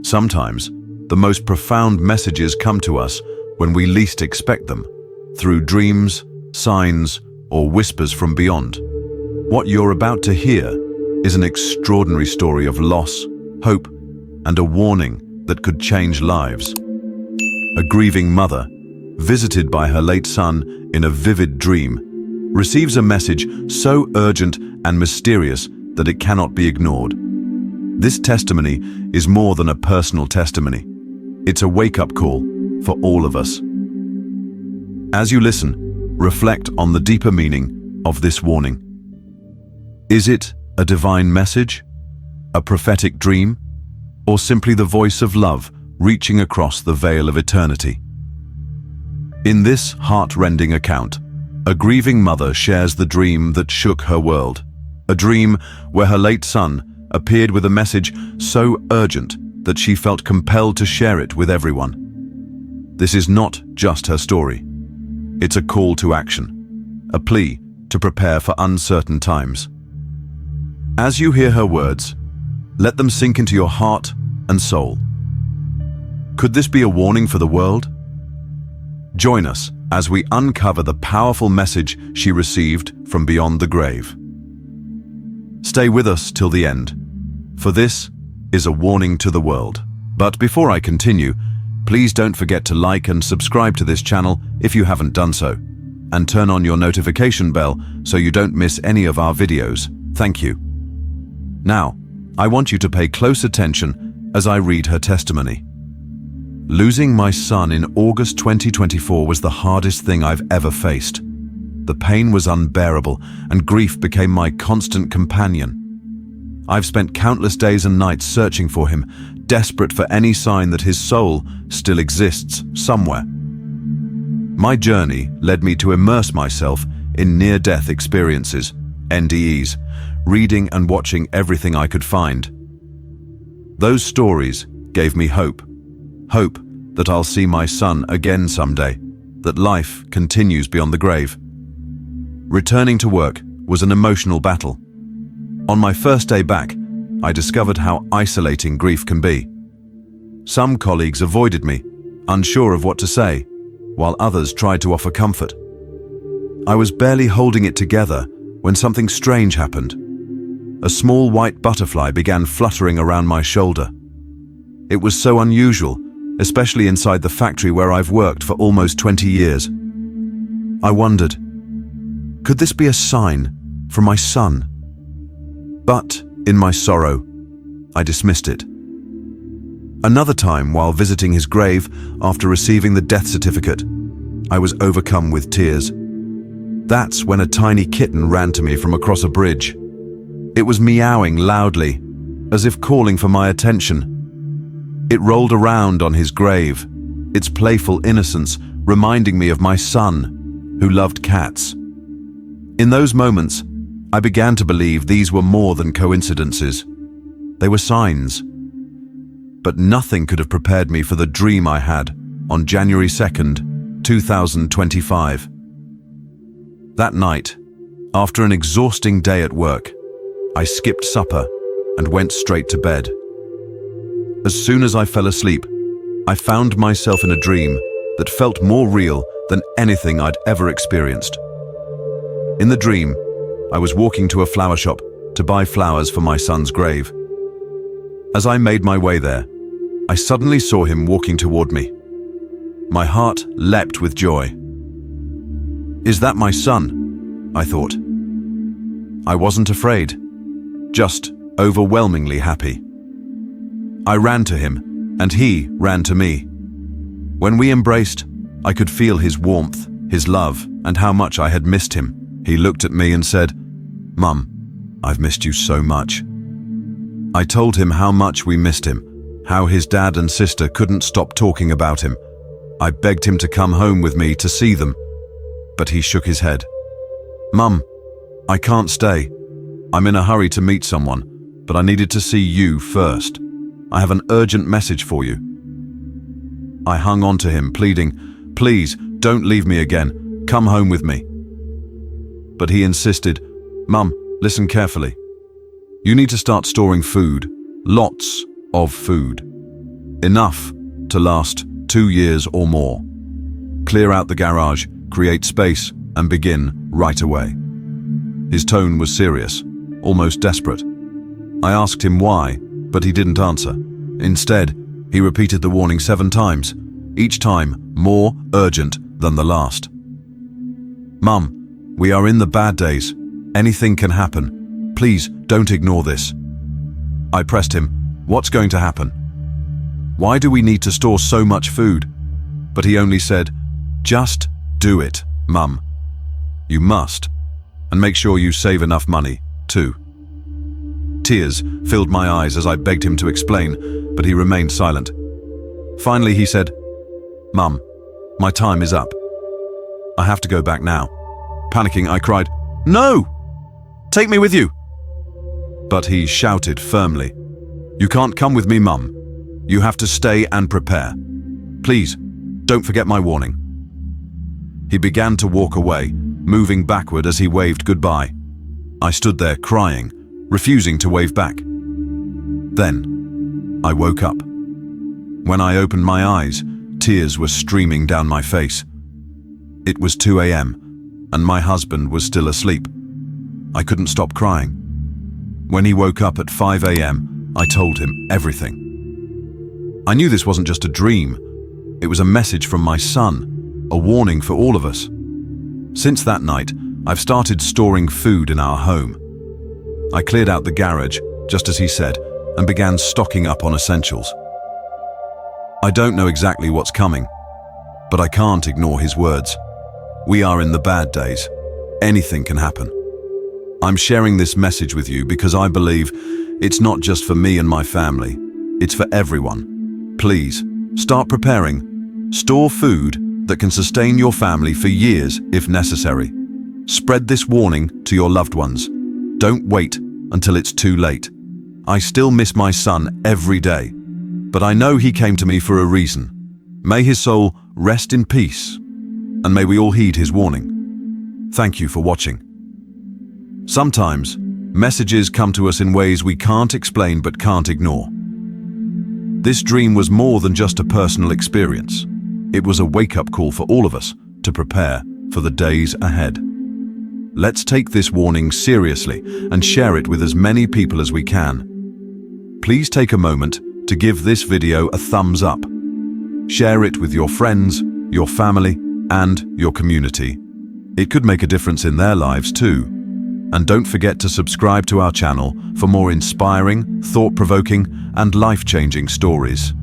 Sometimes, the most profound messages come to us when we least expect them, through dreams, signs, or whispers from beyond. What you're about to hear is an extraordinary story of loss, hope, and a warning that could change lives. A grieving mother, visited by her late son in a vivid dream, receives a message so urgent and mysterious that it cannot be ignored. This testimony is more than a personal testimony. It's a wake-up call for all of us. As you listen, reflect on the deeper meaning of this warning. Is it a divine message, a prophetic dream, or simply the voice of love reaching across the veil of eternity? In this heart-rending account, a grieving mother shares the dream that shook her world, a dream where her late son appeared with a message so urgent that she felt compelled to share it with everyone. This is not just her story. It's a call to action, a plea to prepare for uncertain times. As you hear her words, let them sink into your heart and soul. Could this be a warning for the world? Join us as we uncover the powerful message she received from beyond the grave. Stay with us till the end, for this is a warning to the world. But before I continue, please don't forget to like and subscribe to this channel if you haven't done so, and turn on your notification bell so you don't miss any of our videos. Thank you. Now, I want you to pay close attention as I read her testimony. Losing my son in August 2024 was the hardest thing I've ever faced. The pain was unbearable, and grief became my constant companion. I've spent countless days and nights searching for him, desperate for any sign that his soul still exists somewhere. My journey led me to immerse myself in near-death experiences, NDEs, reading and watching everything I could find. Those stories gave me hope that I'll see my son again someday, that life continues beyond the grave. Returning to work was an emotional battle. On my first day back, I discovered how isolating grief can be. Some colleagues avoided me, unsure of what to say, while others tried to offer comfort. I was barely holding it together when something strange happened. A small white butterfly began fluttering around my shoulder. It was so unusual, especially inside the factory where I've worked for almost 20 years. I wondered, could this be a sign from my son? But, in my sorrow, I dismissed it. Another time, while visiting his grave after receiving the death certificate, I was overcome with tears. That's when a tiny kitten ran to me from across a bridge. It was meowing loudly, as if calling for my attention. It rolled around on his grave, its playful innocence reminding me of my son, who loved cats. In those moments, I began to believe these were more than coincidences. They were signs. But nothing could have prepared me for the dream I had on January 2nd, 2025. That night, after an exhausting day at work, I skipped supper and went straight to bed. As soon as I fell asleep, I found myself in a dream that felt more real than anything I'd ever experienced. In the dream, I was walking to a flower shop to buy flowers for my son's grave. As I made my way there, I suddenly saw him walking toward me. My heart leapt with joy. Is that my son? I thought. I wasn't afraid, just overwhelmingly happy. I ran to him, and he ran to me. When we embraced, I could feel his warmth, his love, and how much I had missed him. He looked at me and said, "Mum, I've missed you so much." I told him how much we missed him, how his dad and sister couldn't stop talking about him. I begged him to come home with me to see them, but he shook his head. "Mum, I can't stay. I'm in a hurry to meet someone, but I needed to see you first. I have an urgent message for you." I hung on to him, pleading, "Please, don't leave me again. Come home with me." But he insisted, "Mum, listen carefully. You need to start storing food, lots of food. Enough to last 2 years or more. Clear out the garage, create space, and begin right away. His tone was serious, almost desperate. I asked him why, but he didn't answer. Instead, he repeated the warning 7 times, each time more urgent than the last. "Mum, we are in the bad days. Anything can happen. Please don't ignore this." I pressed him. "What's going to happen? Why do we need to store so much food?" But he only said, "Just do it, Mum. You must. And make sure you save enough money, too." Tears filled my eyes as I begged him to explain, but he remained silent. Finally, he said, "Mum, my time is up. I have to go back now." Panicking, I cried, "No! Take me with you!" But he shouted firmly, "You can't come with me, Mum. You have to stay and prepare. Please, don't forget my warning." He began to walk away, moving backward as he waved goodbye. I stood there crying, refusing to wave back. Then, I woke up. When I opened my eyes, tears were streaming down my face. It was 2 a.m., and my husband was still asleep. I couldn't stop crying. When he woke up at 5 a.m., I told him everything. I knew this wasn't just a dream. It was a message from my son, a warning for all of us. Since that night, I've started storing food in our home. I cleared out the garage, just as he said, and began stocking up on essentials. I don't know exactly what's coming, but I can't ignore his words. We are in the bad days. Anything can happen. I'm sharing this message with you because I believe it's not just for me and my family, it's for everyone. Please, start preparing. Store food that can sustain your family for years if necessary. Spread this warning to your loved ones. Don't wait until it's too late. I still miss my son every day, but I know he came to me for a reason. May his soul rest in peace, and may we all heed his warning. Thank you for watching. Sometimes, messages come to us in ways we can't explain but can't ignore. This dream was more than just a personal experience. It was a wake-up call for all of us to prepare for the days ahead. Let's take this warning seriously and share it with as many people as we can. Please take a moment to give this video a thumbs up. Share it with your friends, your family, and your community. It could make a difference in their lives too. And don't forget to subscribe to our channel for more inspiring, thought-provoking, and life-changing stories.